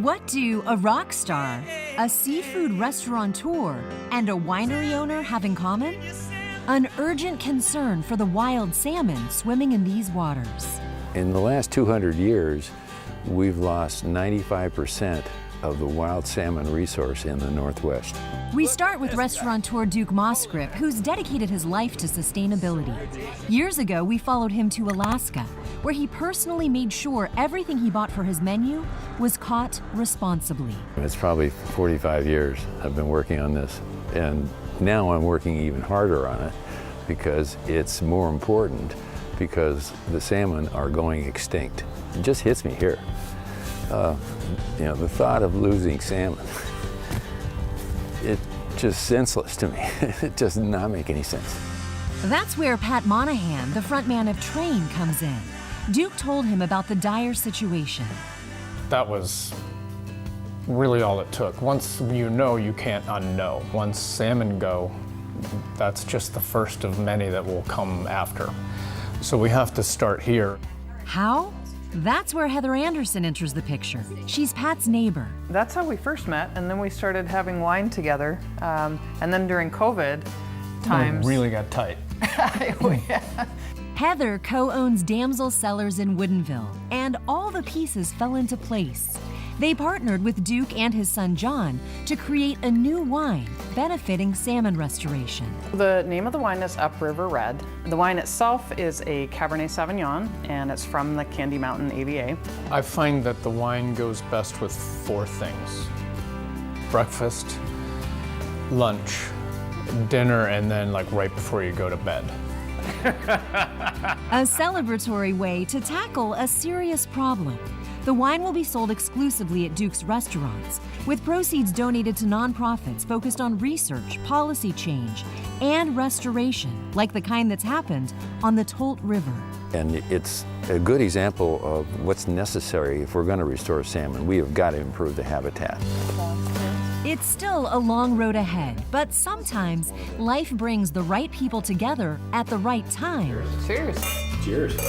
What do a rock star, a seafood restaurateur, and a winery owner have in common? An urgent concern for the wild salmon swimming in these waters. In the last 200 years, we've lost 95% of the wild salmon resource in the Northwest. We start with restaurateur Duke Moscrip, who's dedicated his life to sustainability. Years ago, we followed him to Alaska, where he personally made sure everything he bought for his menu was caught responsibly. It's probably 45 years I've been working on this, and now I'm working even harder on it because it's more important, because the salmon are going extinct. It just hits me here. The thought of losing salmon, it's just senseless to me. It does not make any sense. That's where Pat Monahan, the frontman of Train, comes in. Duke told him about the dire situation. That was really all it took. Once you know, you can't unknow. Once salmon go, that's just the first of many that will come after. So we have to start here. How? That's where Heather Andersen enters the picture. She's Pat's neighbor. That's how we first met, and then we started having wine together. And then during COVID times... It really got tight. Oh, yeah. Heather co-owns Damsel, Cellars in Woodinville, and all the pieces fell into place. They partnered with Duke and his son John to create a new wine benefiting salmon restoration. The name of the wine is Upriver Red. The wine itself is a Cabernet Sauvignon, and it's from the Candy Mountain AVA. I find that the wine goes best with 4 things: breakfast, lunch, dinner, and then like right before you go to bed. A celebratory way to tackle a serious problem. The wine will be sold exclusively at Duke's restaurants, with proceeds donated to nonprofits focused on research, policy change, and restoration, like the kind that's happened on the Tolt River. And it's a good example of what's necessary if we're going to restore salmon. We have got to improve the habitat. It's still a long road ahead, but sometimes life brings the right people together at the right time. Cheers. Cheers.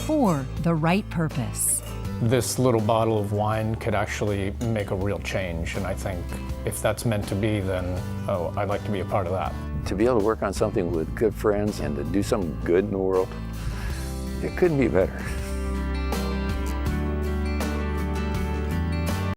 For the right purpose. This little bottle of wine could actually make a real change, and I think if that's meant to be, then I'd like to be a part of that. To be able to work on something with good friends and to do something good in the world, it couldn't be better.